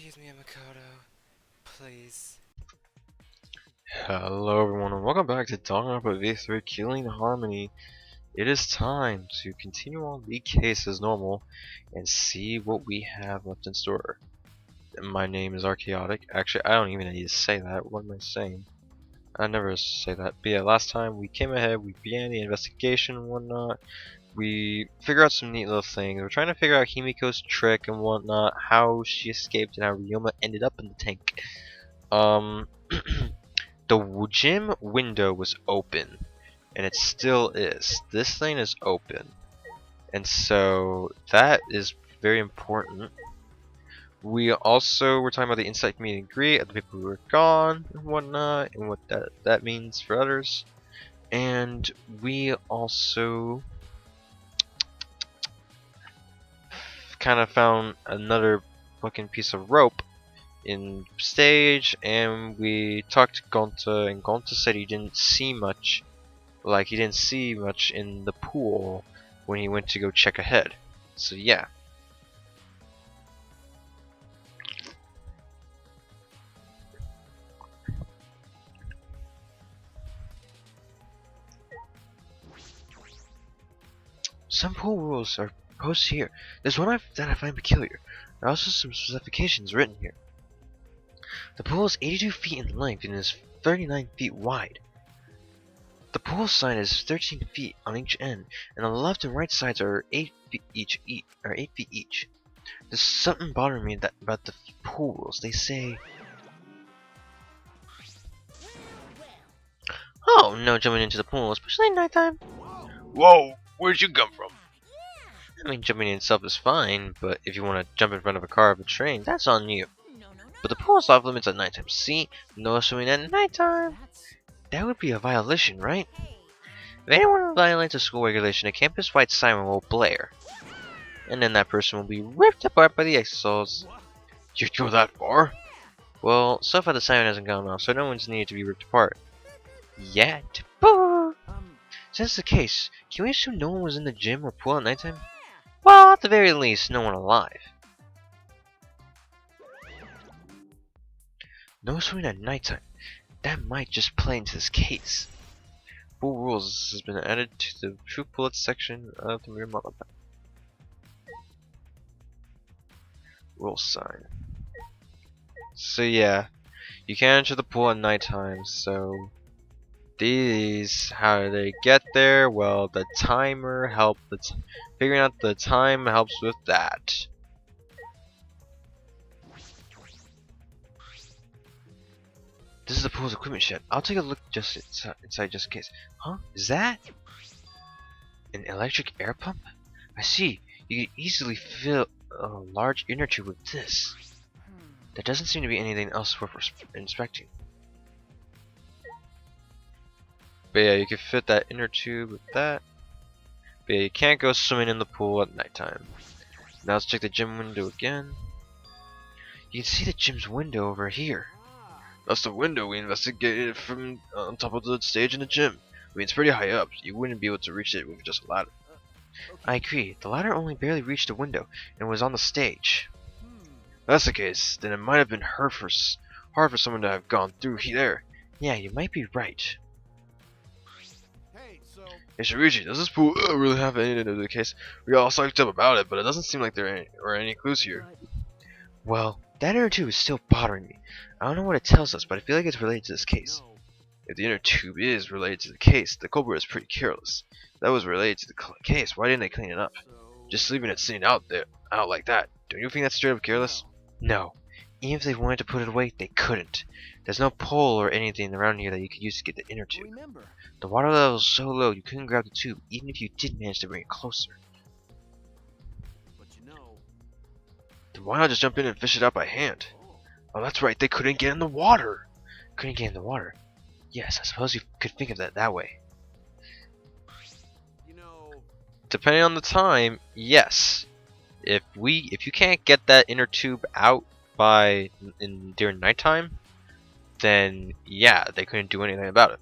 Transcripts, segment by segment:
Excuse me, Makoto. Please. Hello everyone and welcome back to Danganronpa V3 Killing Harmony. It is time to continue on the case as normal and see what we have left in store. My name is Arkhaotic. Actually, I don't even need to say that. What am I saying? I never say that. But yeah, last time we came ahead, we began the investigation and whatnot. We figured out some neat little things. We're trying to figure out Himiko's trick and whatnot, how she escaped and how Ryoma ended up in the tank. The gym window was open, and it still is. This thing is open, and so that is very important. We also were talking about the insight meet and greet of the people who are gone and whatnot, and what that means for others. And we also kind of found another fucking piece of rope in stage, and we talked to Gonta, and Gonta said he didn't see much. Like, he didn't see much in the pool when he went to go check ahead. So yeah. Some pool rules are posted here. There's one that I find peculiar. There are also some specifications written here. The pool is 82 feet in length and is 39 feet wide. The pool sign is 13 feet on each end, and the left and right sides are 8 feet each. There's something bothering me about the pool rules. They say, "Oh, no jumping into the pool, especially at nighttime." Whoa, where'd you come from? I mean, jumping in itself is fine, but if you want to jump in front of a car or a train, that's on you. But the pool is off limits at nighttime. See, no swimming at nighttime. That would be a violation, right? If anyone violates a school regulation, a campus-wide siren will blare, and then that person will be ripped apart by the exos. You'd go that far? Well, so far the siren hasn't gone off, so no one's needed to be ripped apart. Yet. Boo! Since the case, can we assume no one was in the gym or pool at nighttime? Well, at the very least, no one alive. No swimming at nighttime. That might just play into this case. Pool rules has been added to the true bullets section of the rear model pack. Rule sign. So yeah, you can't enter the pool at nighttime, so these, how do they get there? Well, the timer helped. Figuring out the time helps with that. This is the pool's equipment shed. I'll take a look just inside just in case. Huh? Is that an electric air pump? I see. You can easily fill a large inner tube with this. There doesn't seem to be anything else worth inspecting. But yeah, you can fit that inner tube with that. But yeah, you can't go swimming in the pool at nighttime. Now let's check the gym window again. You can see the gym's window over here. That's the window we investigated from on top of the stage in the gym. I mean, it's pretty high up. You wouldn't be able to reach it with just a ladder. I agree. The ladder only barely reached the window and was on the stage. If that's the case, then it might have been hard for someone to have gone through there. Yeah, you might be right. Hey Shirichi, does this pool really have anything to do with the case? We all psyched up about it, but it doesn't seem like there are any clues here. Well, that inner tube is still bothering me. I don't know what it tells us, but I feel like it's related to this case. If the inner tube is related to the case, the culprit is pretty careless. If that was related to the case, why didn't they clean it up? Just leaving it sitting out like that. Don't you think that's straight up careless? No. Even if they wanted to put it away, they couldn't. There's no pole or anything around here that you could use to get the inner tube. The water level is so low you couldn't grab the tube, even if you did manage to bring it closer. Then why not just jump in and fish it out by hand? Oh, that's right, they couldn't get in the water! Couldn't get in the water. Yes, I suppose you could think of that way. Depending on the time, yes. If you can't get that inner tube out during nighttime, then yeah, they couldn't do anything about it.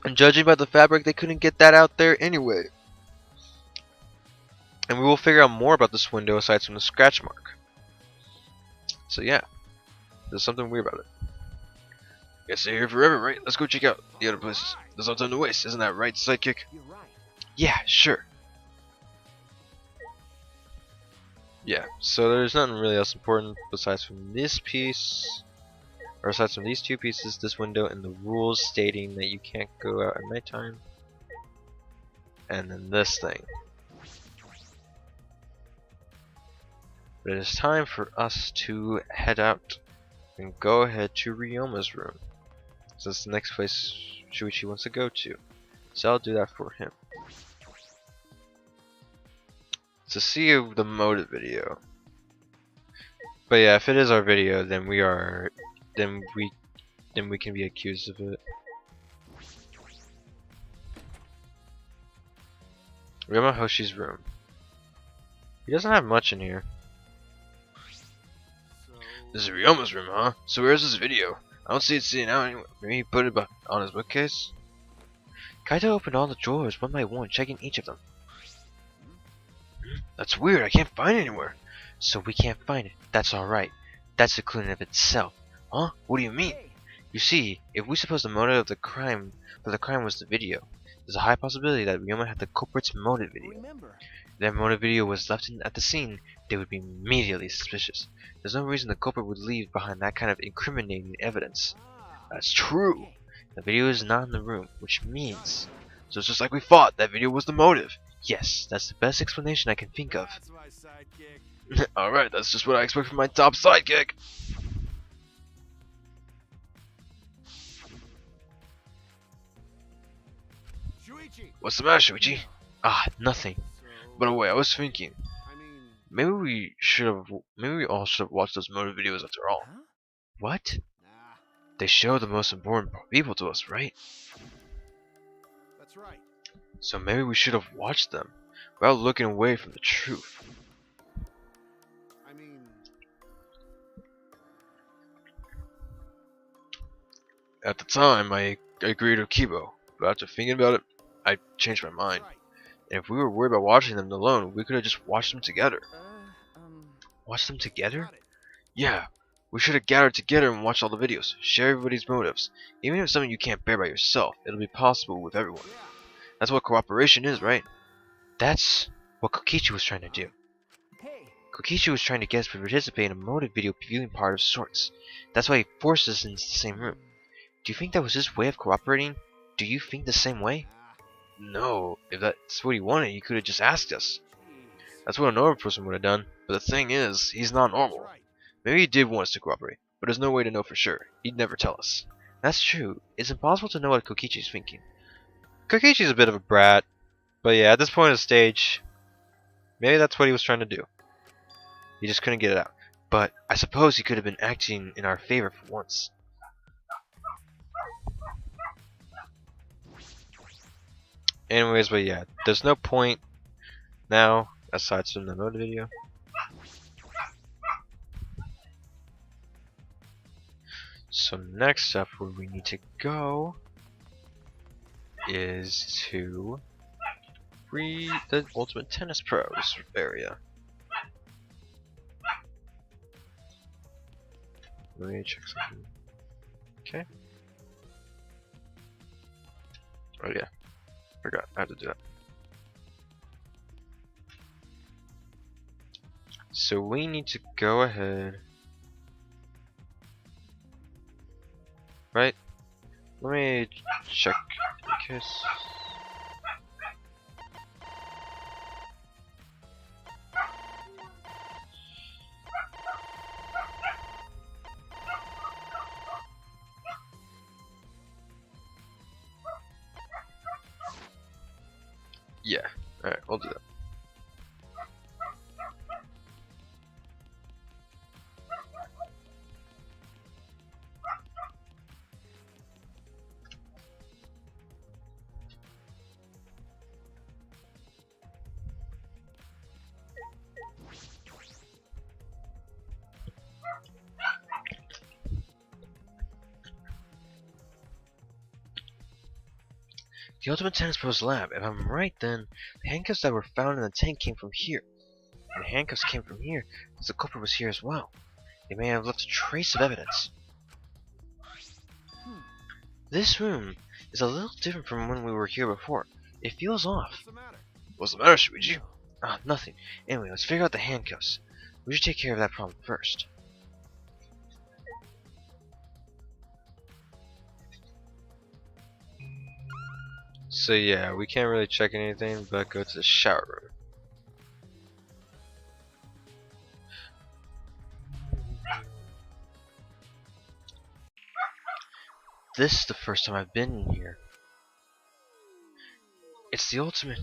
And judging by the fabric, they couldn't get that out there anyway. And we will figure out more about this window aside from the scratch mark. So yeah, there's something weird about it. Guess stay here forever, right? Let's go check out the other places. There's no time to waste, isn't that right, sidekick? You're right. Yeah, sure. Yeah, so there's nothing really else important besides from this piece, or aside from these two pieces, this window, and the rules stating that you can't go out at nighttime. And then this thing. But it is time for us to head out and go ahead to Ryoma's room. So that's the next place Shuichi wants to go to. So I'll do that for him. To see the motive video. But yeah, if it is our video, then we can be accused of it. Ryoma Hoshi's room. He doesn't have much in here. This is Ryoma's room, huh? So where's this video? I don't see it sitting out anywhere. Maybe he put it on his bookcase? Kaito opened all the drawers one by one, checking each of them. That's weird, I can't find it anywhere. So we can't find it. That's alright. That's a clue in of itself. Huh? What do you mean? You see, if we suppose the motive of the crime was the video, there's a high possibility that Ryoma had the culprit's motive video. Remember. If that motive video was left at the scene, they would be immediately suspicious. There's no reason the culprit would leave behind that kind of incriminating evidence. That's true. The video is not in the room, which means... So it's just like we thought, that video was the motive. Yes, that's the best explanation I can think of. That's my sidekick. Alright, that's just what I expect from my top sidekick. Shuichi. What's the matter, Shuichi? Ah, nothing. So, By the way, I was thinking, I mean, maybe we all should have watched those motive videos after all. huh? What? Nah, They show the most important people to us, right? that's right. So maybe we should have watched them, without looking away from the truth. I mean, At the time, I agreed with Kibo, but after thinking about it, I changed my mind. right. And if we were worried about watching them alone, we could have just watched them together. Um, Watch them together? got it. Yeah, we should have gathered together and watched all the videos, share everybody's motives. Even if it's something you can't bear by yourself, it'll be possible with everyone. Yeah. That's what cooperation is, right? That's what Kokichi was trying to do. Hey. Kokichi was trying to get us to participate in a motive video viewing part of sorts. That's why he forced us into the same room. Do you think that was his way of cooperating? Do you think the same way? No, if that's what he wanted, he could have just asked us. That's what a normal person would have done. But the thing is, he's not normal. That's right. Maybe he did want us to cooperate, but there's no way to know for sure. He'd never tell us. That's true. It's impossible to know what Kokichi's thinking. Kokichi's a bit of a brat, but yeah, at this point of the stage, maybe that's what he was trying to do. He just couldn't get it out. But I suppose he could have been acting in our favor for once. Anyways, but yeah, there's no point now, aside from the motive video. So next up, where we need to go is to the Ultimate Tennis Pros area. Let me check something. Okay. Oh yeah, forgot. I have to do that. So we need to go ahead. Right? Let me check in case. Yeah, alright, we'll do that. The Ultimate Tennis Pro's lab. If I'm right, then the handcuffs that were found in the tank came from here. And the handcuffs came from here because the culprit was here as well. They may have left a trace of evidence. This room is a little different from when we were here before. It feels off. What's the matter? What's the matter, Shuichi? Ah, nothing. Anyway, let's figure out the handcuffs. We should take care of that problem first. So yeah, we can't really check anything but go to the shower room. This is the first time I've been in here. It's the ultimate.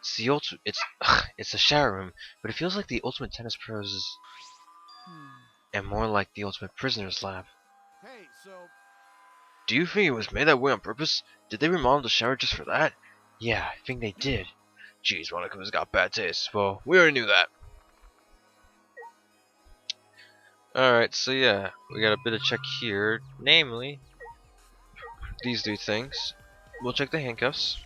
It's the shower room, but it feels like the Ultimate Tennis Pro's and more like the Ultimate Prisoner's lab. Hey, so Do you think it was made that way on purpose? Did they remodel the shower just for that? Yeah, I think they did. Jeez, Monikuma's got bad taste. Well, we already knew that. Alright, so yeah, we got a bit of check here. Namely, these three things. We'll check the handcuffs.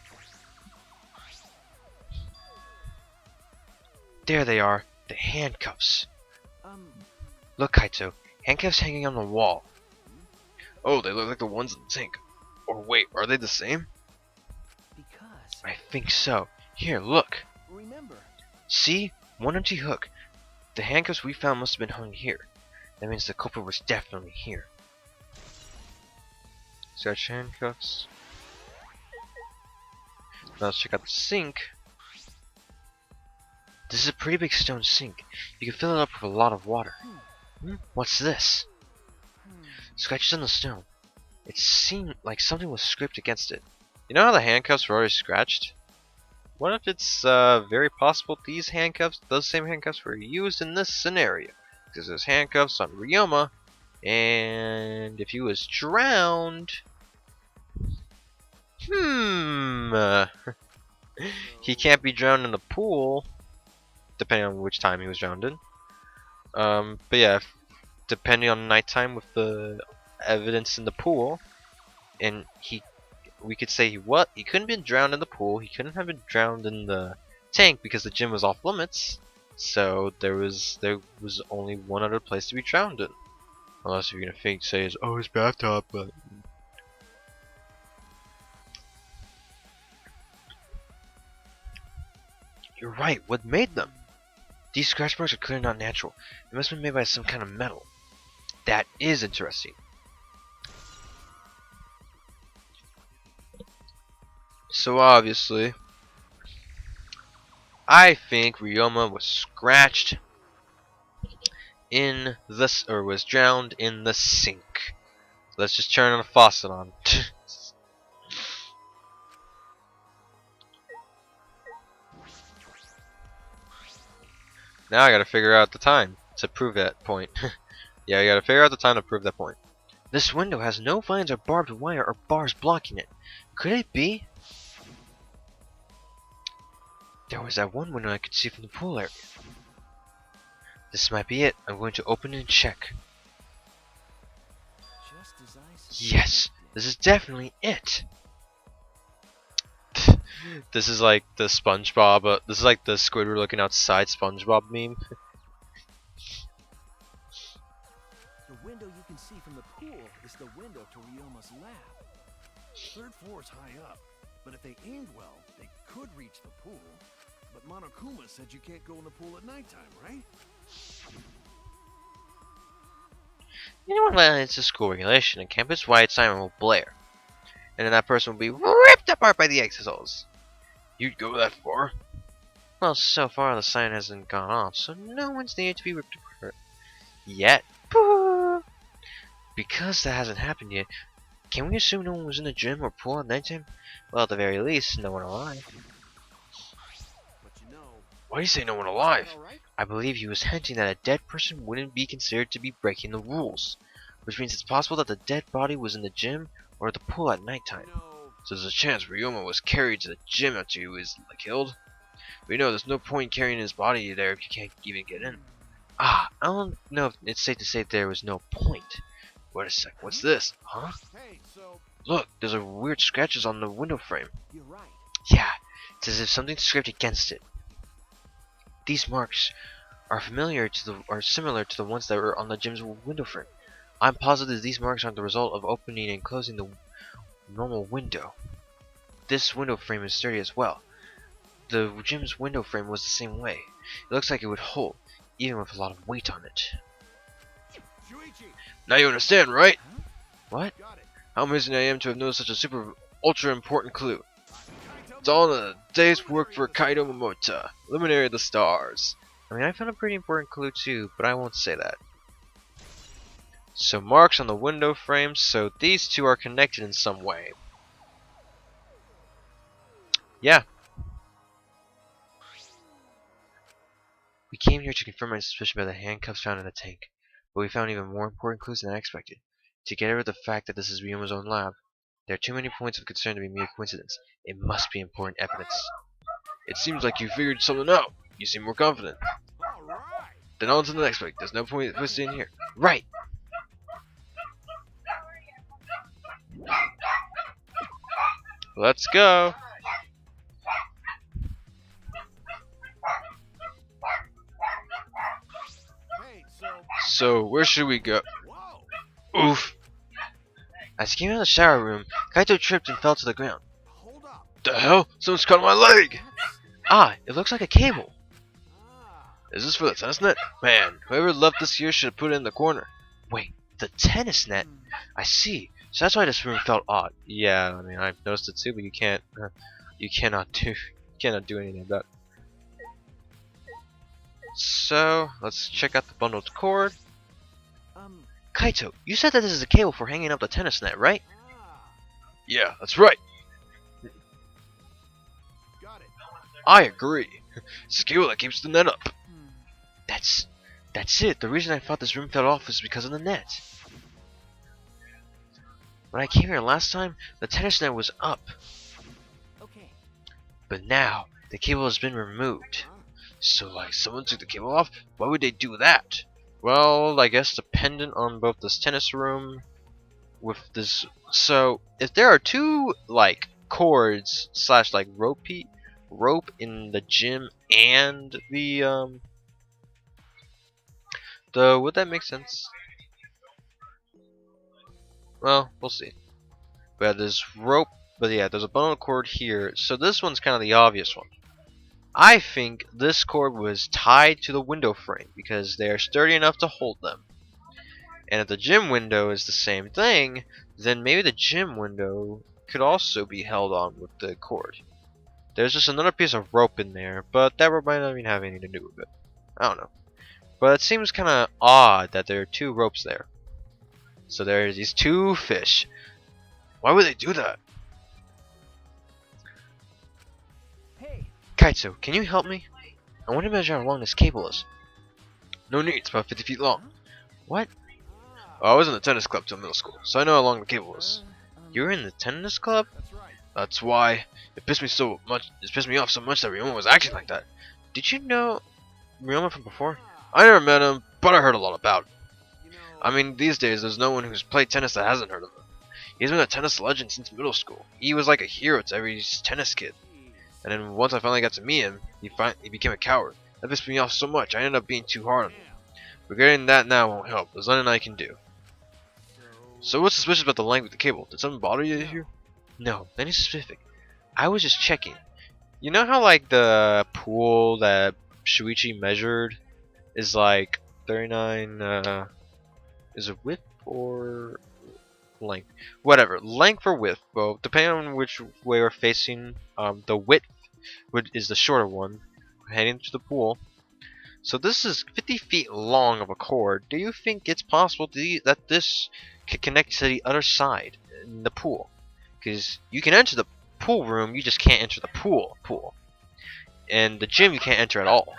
There they are, the handcuffs. Look, Kaito, handcuffs hanging on the wall. Oh, they look like the ones in the tank. Or wait, are they the same? because I think so. Here, look. remember, See? One empty hook. The handcuffs we found must have been hung here. That means the culprit was definitely here. Scratch handcuffs. Now let's check out the sink. This is a pretty big stone sink. You can fill it up with a lot of water. What's this? Scratches on the stone. It seemed like something was scraped against it. You know how the handcuffs were already scratched? What if it's very possible those same handcuffs were used in this scenario? Because there's handcuffs on Ryoma, and if he was drowned... he can't be drowned in the pool, depending on which time he was drowned in. But yeah, depending on nighttime with the evidence in the pool, and we could say he couldn't have been drowned in the pool, he couldn't have been drowned in the tank because the gym was off limits, so there was only one other place to be drowned in. Unless you're gonna say it's his bathtub, but you're right, what made them? These scratch marks are clearly not natural. They must have been made by some kind of metal. That is interesting. So obviously, I think Ryoma was scratched in this, or was drowned in the sink. Let's just turn the faucet on. Now I gotta figure out the time to prove that point. Yeah, I gotta figure out the time to prove that point. This window has no vines or barbed wire or bars blocking it. Could it be? There was that one window I could see from the pool area. This might be it. I'm going to open and check. just as I Yes, this is definitely it. This is like the SpongeBob. This is like the Squidward looking outside SpongeBob meme. The window you can see from the pool is the window to Ryoma's lab. Third floor's high up, but if they aimed well, they could reach the pool. But Monokuma said you can't go in the pool at nighttime, right? Anyone violates the school regulation, a campus-wide siren will blare, and then that person will be ripped apart by the exos. You'd go that far? Well, so far the siren hasn't gone off, so no one's needed to be ripped apart yet. Because that hasn't happened yet, can we assume no one was in the gym or pool at nighttime? Well, at the very least, no one alive. But you know, Why do you say no one alive? all right? I believe he was hinting that a dead person wouldn't be considered to be breaking the rules, which means it's possible that the dead body was in the gym or at the pool at nighttime. No. So there's a chance Ryoma was carried to the gym after he was killed. We know there's no point carrying his body there if you can't even get in. I don't know if it's safe to say there was no point. Wait a sec, what's this? Huh? Hey, so Look, there's a weird scratches on the window frame. You're right. Yeah, it's as if something scraped against it. These marks are similar to the ones that were on the gym's window frame. I'm positive these marks aren't the result of opening and closing the normal window. This window frame is sturdy as well. The gym's window frame was the same way. It looks like it would hold, even with a lot of weight on it. Shuichi, Now you understand, right? Huh? What? got it. How amazing I am to have noticed such a super ultra important clue. Kaito It's all in a day's work for Kaido Momota, Luminary of the Stars. I mean, I found a pretty important clue too, but I won't say that. So marks on the window frame, so these two are connected in some way. Yeah. We came here to confirm my suspicion by the handcuffs found in the tank, but we found even more important clues than I expected. Together with the fact that this is Ryoma's own lab, there are too many points of concern to be mere coincidence. It must be important evidence. It seems like you figured something out. You seem more confident. All right. Then on to the next week. There's no point twisting in here. Right! Let's go! Hey, So, where should we go? whoa. Oof! As he came out of the shower room, Kaito tripped and fell to the ground. Hold up. The hell? Someone's caught my leg! Ah, it looks like a cable. Ah. Is this for the tennis net? Man, whoever left this here should have put it in the corner. Wait, the tennis net? I see. So that's why this room felt odd. Yeah, I mean, I've noticed it too, but you cannot do anything about it. So, let's check out the bundled cord. Kaito, you said that this is a cable for hanging up the tennis net, right? Ah. Yeah, that's right. Got it. I agree. It's the cable that keeps the net up. Hmm. That's it. The reason I thought this room fell off is because of the net. When I came here last time, the tennis net was up. Okay. But now, the cable has been removed. Huh? So, like, someone took the cable off? Why would they do that? Well, I guess dependent on both this tennis room with this. So, if there are two, like, cords slash, like, rope in the gym and the, would that make sense? Well, we'll see. But yeah, there's rope, but yeah, there's a bundle cord here. So this one's kind of the obvious one. I think this cord was tied to the window frame because they are sturdy enough to hold them. And if the gym window is the same thing, then maybe the gym window could also be held on with the cord. There's just another piece of rope in there, but that rope might not even have anything to do with it. I don't know. But it seems kind of odd that there are two ropes there. So there's these two fish. Why would they do that? Hey. Kaito, can you help me? I want to measure how long this cable is. No need, it's about 50 feet long. What? Oh, I was in the tennis club till middle school, so I know how long the cable is. You were in the tennis club? That's right. That's why it pissed me off so much that Ryoma was acting like that. Did you know Ryoma from before? I never met him, but I heard a lot about him. You know. I mean, these days there's no one who's played tennis that hasn't heard of him. He's been a tennis legend since middle school. He was like a hero to every tennis kid. Jeez. And then once I finally got to meet him, he became a coward. That pissed me off so much, I ended up being too hard on him. Regretting that now won't help. There's nothing I can do. So what's suspicious about the length of the cable? Did something bother you here? No, nothing specific. I was just checking. You know how like the pool that Shuichi measured is like 39, is it width or length? Whatever, length or width, well, depending on which way we're facing, the width is the shorter one, heading to the pool. So this is 50 feet long of a cord. Do you think it's possible that this could connect to the other side in the pool? Because you can enter the pool room, you just can't enter the pool. And the gym you can't enter at all.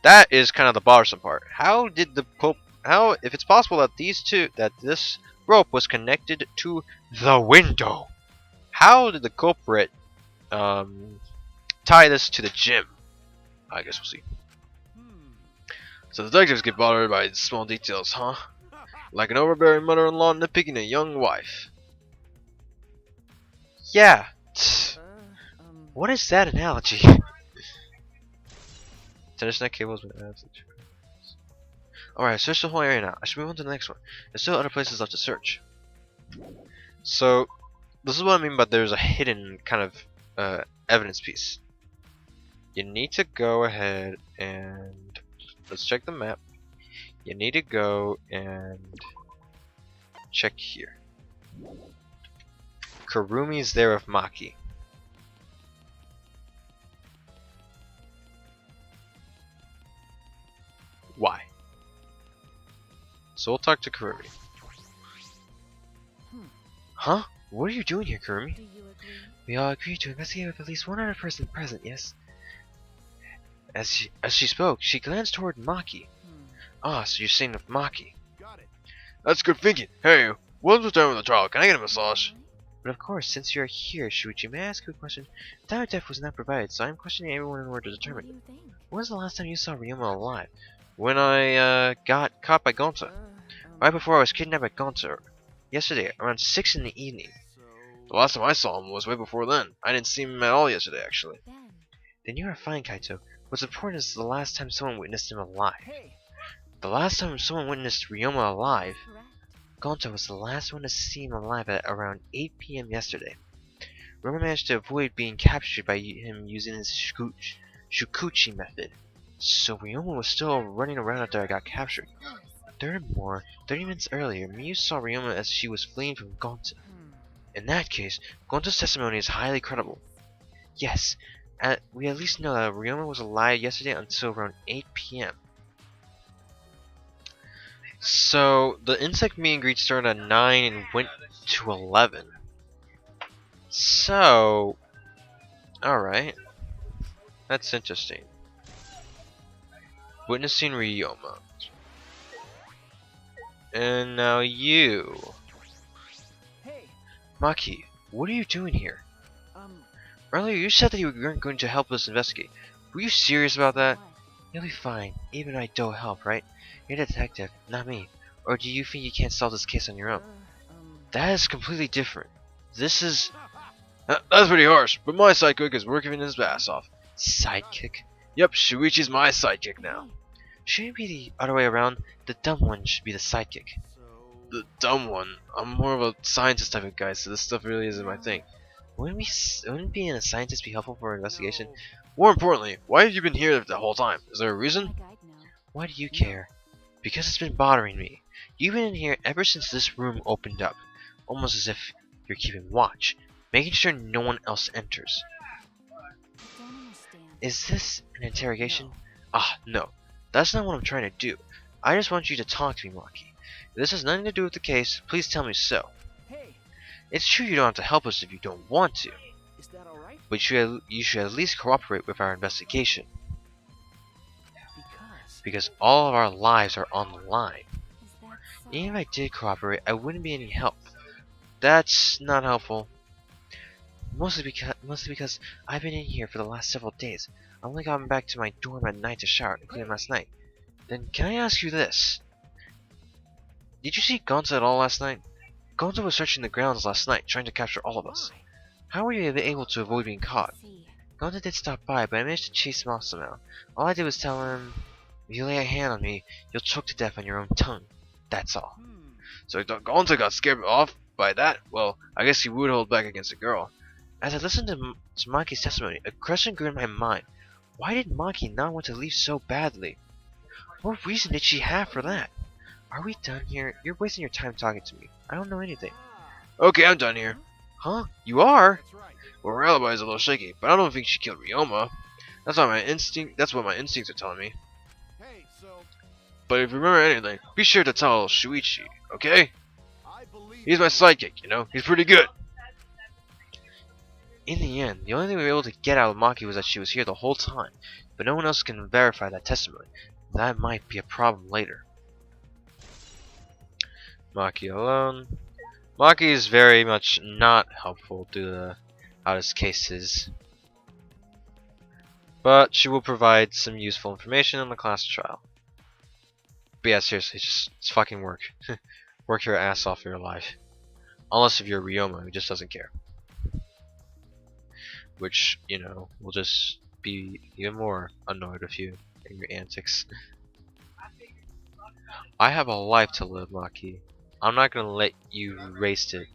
That is kind of the bothersome part. If it's possible that this rope was connected to the window, how did the culprit tie this to the gym? I guess we'll see. So detectives get bothered by small details, huh? Like an overbearing mother-in-law nitpicking a young wife. Yeah. What is that analogy? Tennis net cables with ads. Alright, search the whole area now. I should move on to the next one. There's still other places left to search. So, this is what I mean by there's a hidden kind of evidence piece. You need to go ahead and let's check the map. You need to go and check here. Kurumi's there with Maki. Why? So we'll talk to Kurumi. Huh? What are you doing here, Kurumi? Do you agree? We all agree to investigate with at least one other person present, yes? As she spoke, she glanced toward Maki. Ah, so you're staying with Maki. Got it. That's good thinking. Hey, when's the time of the trial? Can I get a massage? But of course, since you're here, Shuichi, may I ask you a question? Time of death was not provided, so I'm questioning everyone in order to What do determine. you think? When was the last time you saw Ryoma alive? When I Got caught by Gonta. Right before I was kidnapped by Gonta. Yesterday, around 6 in the evening. the last time I saw him was way before then. I didn't see him at all yesterday, actually. Ben. Then you are fine, Kaito. What's important is the last time someone witnessed him alive. Hey, The last time someone witnessed Ryoma alive, Correct. Gonta was the last one to see him alive at around 8 p.m. yesterday. Ryoma managed to avoid being captured by him using his Shukuchi method. So Ryoma was still running around after I got captured. Furthermore, 30 minutes earlier, Miyu saw Ryoma as she was fleeing from Gonta. In that case, Gonta's testimony is highly credible. Yes, we at least know that Ryoma was alive yesterday until around 8 p.m. So, the insect meet and greet started at 9 and went to 11. So, alright. That's interesting. Witnessing Ryoma. And now you. hey, Maki, what are you doing here? um, Earlier you said that you weren't going to help us investigate. Were you serious about that? What? You'll be fine, even if I don't help, right? You're a detective, not me. Or do you think you can't solve this case on your own? That is completely different. This is... That's pretty harsh, but my sidekick is working his ass off. Sidekick? Yep, Shuichi's my sidekick now. Shouldn't it be the other way around? The dumb one should be the sidekick. so... The dumb one. I'm more of a scientist type of guy, so this stuff really isn't my thing. Wouldn't being a scientist be helpful for our investigation? No. More importantly, why have you been here the whole time? Is there a My reason? guide now. Why do you care? Because it's been bothering me. You've been in here ever since this room opened up. Almost as if you're keeping watch. Making sure no one else enters. I don't understand. Is this an interrogation? No. Ah, no. That's not what I'm trying to do. I just want you to talk to me, Maki. If this has nothing to do with the case, please tell me so. Hey, It's true you don't have to help us if you don't want to, is that alright? but you should at least cooperate with our investigation, because all of our lives are on the line. Is that so? Even if I did cooperate, I wouldn't be any help. That's not helpful. Mostly because I've been in here for the last several days. I only got back to my dorm at night to shower, including last night. Then can I ask you this? Did you see Gonza at all last night? Gonza was searching the grounds last night, trying to capture all of us. How were you able to avoid being caught? See. Gonza did stop by, but I managed to chase him off somehow. All I did was tell him, if you lay a hand on me, you'll choke to death on your own tongue. That's all. So Gonta got scared off by that? Well, I guess he would hold back against a girl. As I listened to Maki's testimony, a question grew in my mind. Why did Maki not want to leave so badly? What reason did she have for that? Are we done here? You're wasting your time talking to me. I don't know anything. Okay, I'm done here. Huh? You are? That's right. Well, her alibi is a little shaky, but I don't think she killed Ryoma. That's what my instincts are telling me. Hey, so... But if you remember anything, be sure to tell Shuichi, okay? I believe... He's my sidekick, you know? He's pretty good. In the end, the only thing we were able to get out of Maki was that she was here the whole time, but no one else can verify that testimony. That might be a problem later. Maki alone. Maki is very much not helpful due to how this case is. But she will provide some useful information in the class trial. But yeah, seriously, it's fucking work. Work your ass off for your life. Unless if you're Ryoma who just doesn't care. which, you know, will just be even more annoyed with you and your antics. I have a life to live, Maki. I'm not gonna let you waste it.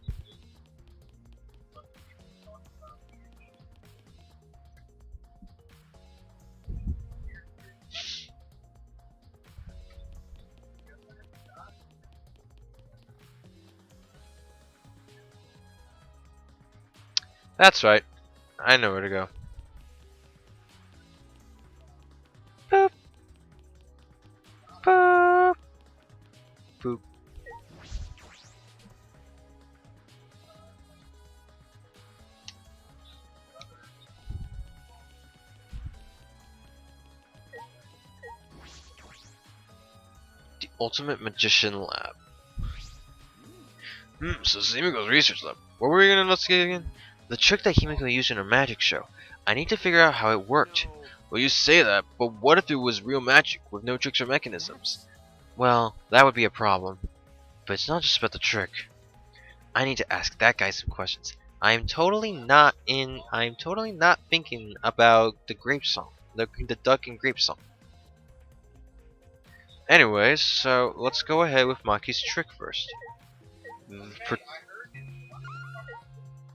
That's right. I know where to go. Boop. Boop. Boop. The Ultimate Magician Lab. So it's Himiko's research lab. What were we gonna investigate again? The trick that Himiko used in her magic show. I need to figure out how it worked. Well, you say that, but what if it was real magic with no tricks or mechanisms? Well, that would be a problem. But it's not just about the trick. I need to ask that guy some questions. I'm totally not thinking about the grape song. The duck and grape song. Anyways, so let's go ahead with Maki's trick first.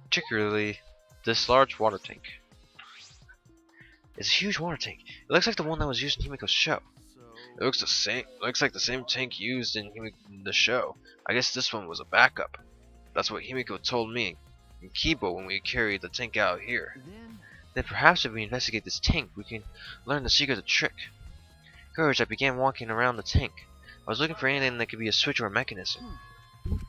Particularly this large water tank. It's a huge water tank. It looks like the one that was used in Himiko's show. It looks the same. Looks like the same tank used in the show. I guess this one was a backup. That's what Himiko told me and Kibo when we carried the tank out here. Then perhaps if we investigate this tank, we can learn the secret of the trick. Courage, I began walking around the tank. I was looking for anything that could be a switch or a mechanism.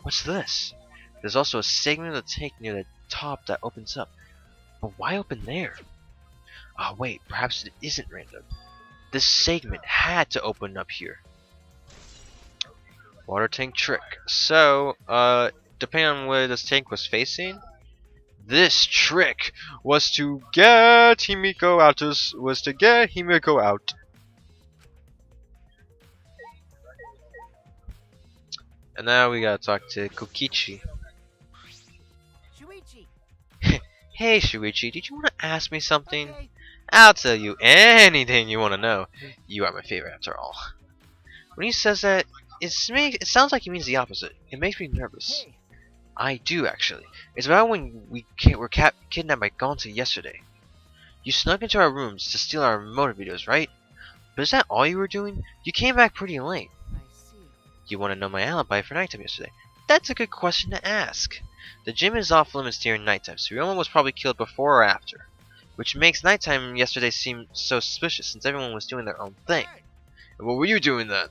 What's this? There's also a segment of the tank near the top that opens up. But why open there? Ah, wait, perhaps it isn't random. This segment had to open up here. Water tank trick. So, depending on where this tank was facing, this trick was to get Himiko out. And now we gotta talk to Kokichi. Shuichi. Hey Shuichi, did you want to ask me something? Okay. I'll tell you anything you want to know. You are my favorite after all. When he says that, it sounds like he means the opposite. It makes me nervous. Hey. I do actually. It's about when we were kidnapped by Gonta yesterday. You snuck into our rooms to steal our motor videos, right? But is that all you were doing? You came back pretty late. I see. You want to know my alibi for nighttime yesterday? That's a good question to ask. The gym is off limits during nighttime, so Ryoma was probably killed before or after. Which makes nighttime yesterday seem so suspicious since everyone was doing their own thing. And what were you doing then?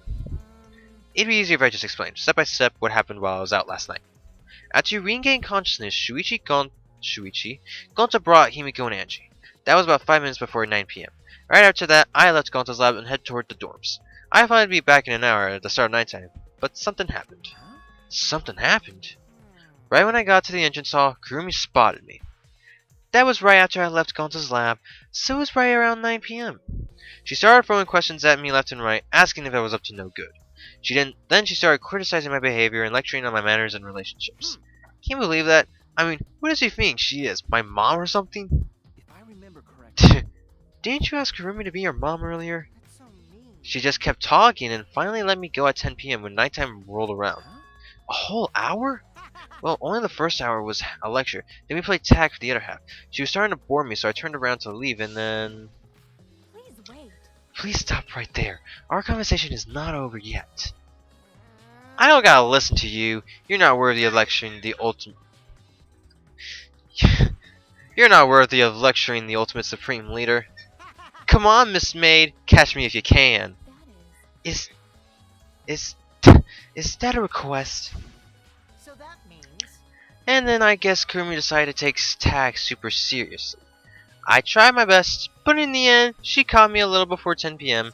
It'd be easier if I just explained, step by step, what happened while I was out last night. After you regained consciousness, Gonta brought Himiko and Angie. That was about 5 minutes before 9 p.m. Right after that, I left Gonta's lab and headed toward the dorms. I thought I'd be back in an hour at the start of nighttime, but something happened. Something happened? Right when I got to the entrance hall, Kurumi spotted me. That was right after I left Gonta's lab, so it was right around 9 p.m. She started throwing questions at me left and right, asking if I was up to no good. Then she started criticizing my behavior and lecturing on my manners and relationships. Can't believe that. I mean, who does she think she is? My mom or something? If I remember correctly. Didn't you ask Kurumi to be your mom earlier? That's so mean. She just kept talking and finally let me go at 10 p.m. when nighttime rolled around. A whole hour? Well, only the first hour was a lecture. Then we played tag for the other half. She was starting to bore me, so I turned around to leave and then... Please wait. Please stop right there. Our conversation is not over yet. I don't gotta listen to you. You're not worthy of lecturing the ultimate... You're not worthy of lecturing the ultimate supreme leader. Come on, Miss Maid. Catch me if you can. That is. Is that a request? So that means. And then I guess Kurumi decided to take tag super seriously. I tried my best, but in the end, she caught me a little before 10 p.m.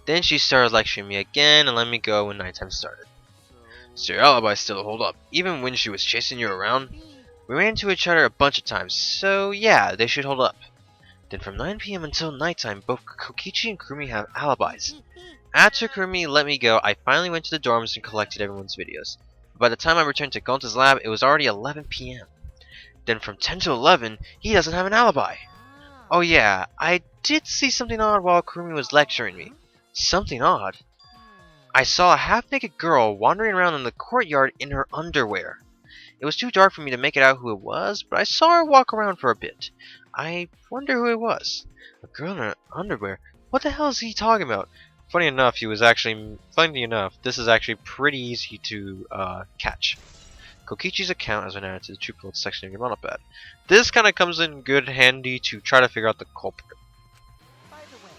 Then she started lecturing me again and let me go when nighttime started. So your alibi still hold up, even when she was chasing you around? We ran into each other a bunch of times, so yeah, they should hold up. Then from 9 p.m. until nighttime, both Kokichi and Kurumi have alibis. After Kurumi let me go, I finally went to the dorms and collected everyone's videos. By the time I returned to Gonta's lab, it was already 11 p.m. Then from 10 to 11, he doesn't have an alibi. Oh yeah, I did see something odd while Kurumi was lecturing me. Something odd? I saw a half-naked girl wandering around in the courtyard in her underwear. It was too dark for me to make it out who it was, but I saw her walk around for a bit. I wonder who it was. A girl in her underwear? What the hell is he talking about? Funny enough, this is actually pretty easy to catch. Kokichi's account has been added to the true plot section of your monopad. This kind of comes in good handy to try to figure out the culprit. By the way,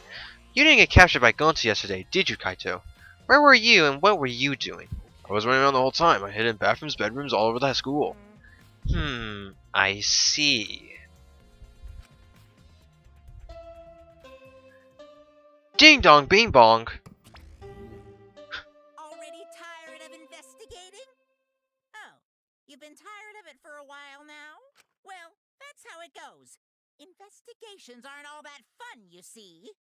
You didn't get captured by Gonta yesterday, did you, Kaito? Where were you and what were you doing? I was running around the whole time. I hid in bathrooms, bedrooms, all over the school. I see. Ding dong, bing bong. Already tired of investigating? Oh, you've been tired of it for a while now? Well, that's how it goes. Investigations aren't all that fun, you see.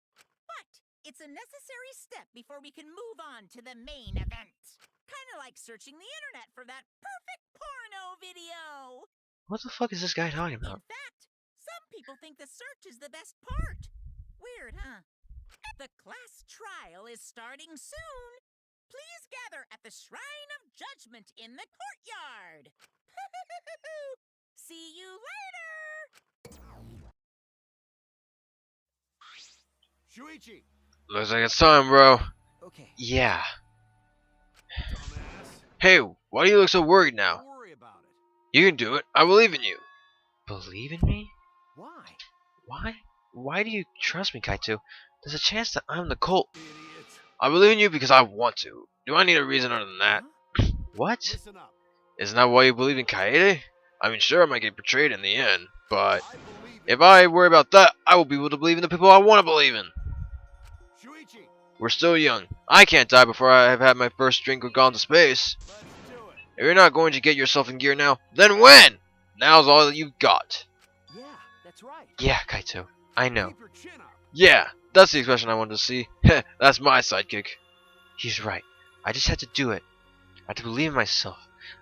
But it's a necessary step before we can move on to the main event. Kinda like searching the internet for that perfect porno video. What the fuck is this guy talking about? In fact, some people think the search is the best part. Weird, huh? The class trial is starting soon. Please gather at the Shrine of Judgment in the courtyard. See you later! Shuichi! Looks like it's time, bro. Okay. Yeah. Dumbass. Hey, why do you look so worried now? Don't worry about it. You can do it. I believe in you. Believe in me? Why? Why? Why do you trust me, Kaito? There's a chance that I'm the cult. Idiot. I believe in you because I want to. Do I need a reason other than that? Huh? What? Listen up. Isn't that why you believe in Kaede? I mean, sure, I might get betrayed in the end, but I believe if I worry about that, I will be able to believe in the people I want to believe in. Shuichi, We're still young. I can't die before I have had my first drink or gone to space. let's do it. If you're not going to get yourself in gear now, then when? Now's all that you've got. Yeah, that's right. Yeah, Kaito. I know. Keep your chin up. Yeah, that's the expression I wanted to see. Heh, that's my sidekick. He's right. I just had to do it. I had to believe in myself.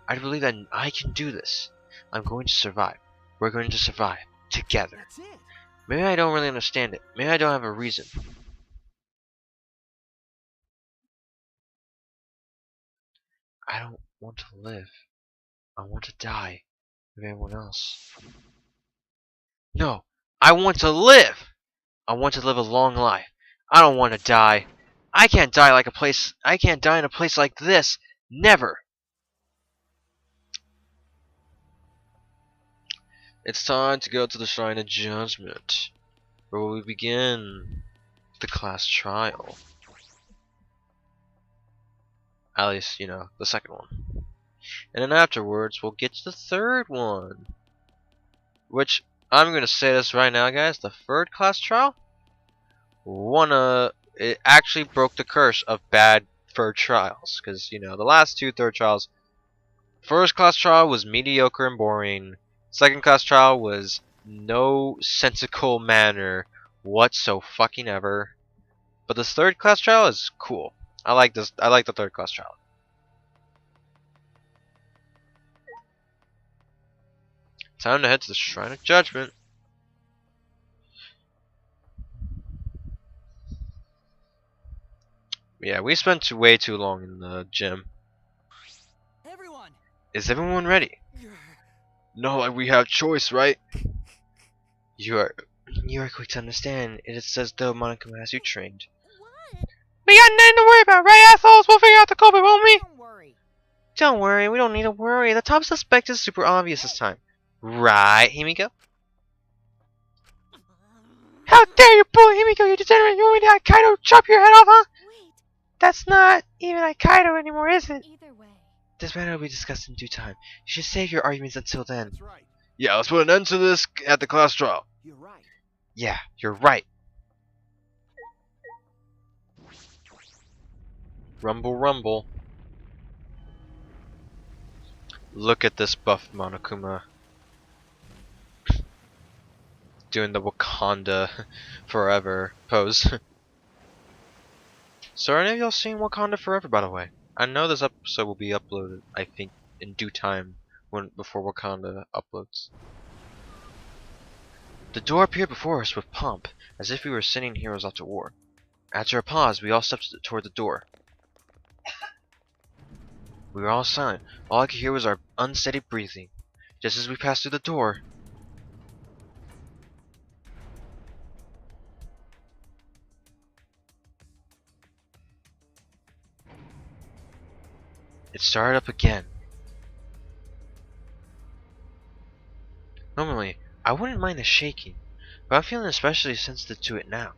I had to believe that I can do this. I'm going to survive. We're going to survive. Together. That's it. Maybe I don't really understand it. Maybe I don't have a reason. I don't want to live. I want to die with everyone else. No, I want to live! I want to live a long life. I don't want to die. I can't die in a place like this. Never. It's time to go to the Shrine of Judgment, where we begin the class trial. At least, the second one. And then afterwards, we'll get to the third one. Which, I'm going to say this right now, guys. The third class trial, it actually broke the curse of bad third trials. Because, the last two third trials, first class trial was mediocre and boring. Second class trial was no sensical manner whatsoever. But this third class trial is cool. I like this. I like the third class trial. Time to head to the Shrine of Judgment. Yeah, we spent way too long in the gym. Everyone. Is everyone ready? No, like we have choice, right? You are quick to understand. It is as though Monokuma has you trained. What? We got nothing to worry about, right, assholes? We'll figure out the culprit, won't we? Don't worry. Don't worry, we don't need to worry. The top suspect is super obvious this time. Right, Himiko? How dare you bully Himiko, you degenerate! You want me to Kaido chop your head off, huh? Wait, That's not even Kaido anymore, is it? either way. This matter will be discussed in due time. You should save your arguments until then. That's right. Yeah, let's put an end to this at the class trial. You're right. Yeah, you're right. Rumble, rumble. Look at this buff Monokuma. Doing the Wakanda forever pose. So are any of y'all seeing Wakanda Forever, by the way? I know this episode will be uploaded, I think, in due time before Wakanda uploads. The door appeared before us with pomp, as if we were sending heroes off to war. After a pause, we all stepped toward the door. We were all silent. All I could hear was our unsteady breathing. Just as we passed through the door, it started up again. Normally, I wouldn't mind the shaking, but I'm feeling especially sensitive to it now.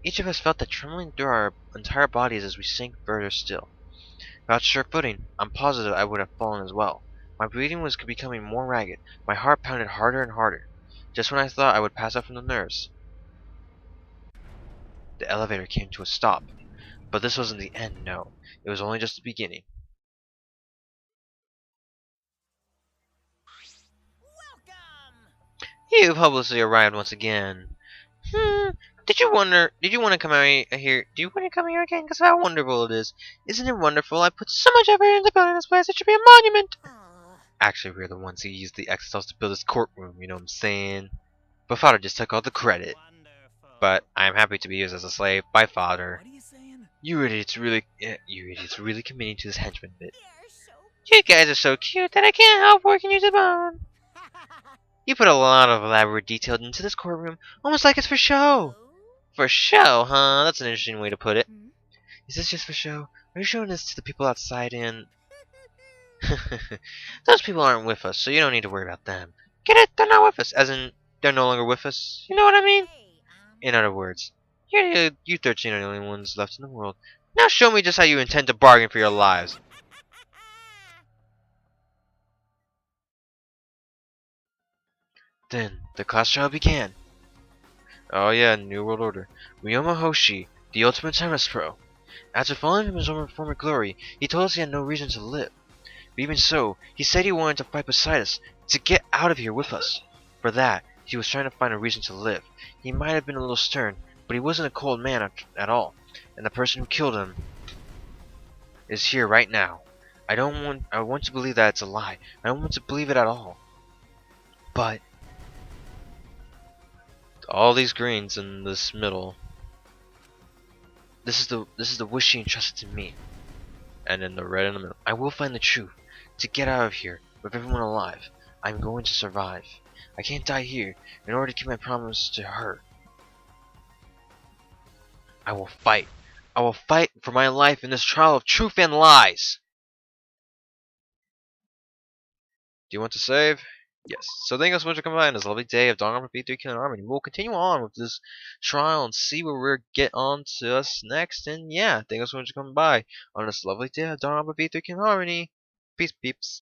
Each of us felt that trembling through our entire bodies as we sank further still. Without sure footing, I'm positive I would have fallen as well. My breathing was becoming more ragged. My heart pounded harder and harder. Just when I thought I would pass out from the nerves, the elevator came to a stop. But this wasn't the end, no. It was only just the beginning. Welcome! You've hopelessly arrived once again. Hmm. Did you want to come out here? Do you want to come here again? Because how wonderful it is. Isn't it wonderful? I put so much effort into building this place. It should be a monument. Actually, we're the ones who used the Excells to build this courtroom, you know what I'm saying? But Father just took all the credit. But I am happy to be used as a slave by Father. What are you saying? You idiots really committing to this henchman bit. You're so You guys are so cute that I can't help working you to the bone. You put a lot of elaborate detail into this courtroom, almost like it's for show. For show, huh? That's an interesting way to put it. Hmm? Is this just for show? Are you showing this to the people outside and... Those people aren't with us, so you don't need to worry about them. Get it? They're not with us. As in, they're no longer with us. You know what I mean? Hey, In other words, you 13 are the only ones left in the world. Now show me just how you intend to bargain for your lives. Then, the class trial began. Oh yeah, New World Order. Ryoma Hoshi, the ultimate tennis pro. After falling from his former glory, he told us he had no reason to live. But even so, he said he wanted to fight beside us, to get out of here with us. For that, he was trying to find a reason to live. He might have been a little stern, but he wasn't a cold man at all. And the person who killed him is here right now. I want to believe that it's a lie. I don't want to believe it at all. But all these greens in this middle. This is the wish she entrusted to me. And then the red in the middle. I will find the truth. To get out of here with everyone alive. I'm going to survive. I can't die here in order to keep my promise to her. I will fight. I will fight for my life in this trial of truth and lies. Do you want to save? Yes. So thank you so much for coming by on this lovely day of Danganronpa V3 Killing Harmony. We'll continue on with this trial and see where we'll get on to us next. And yeah, thank you so much for coming by on this lovely day of Danganronpa V3 Killing Harmony. Peace, peeps.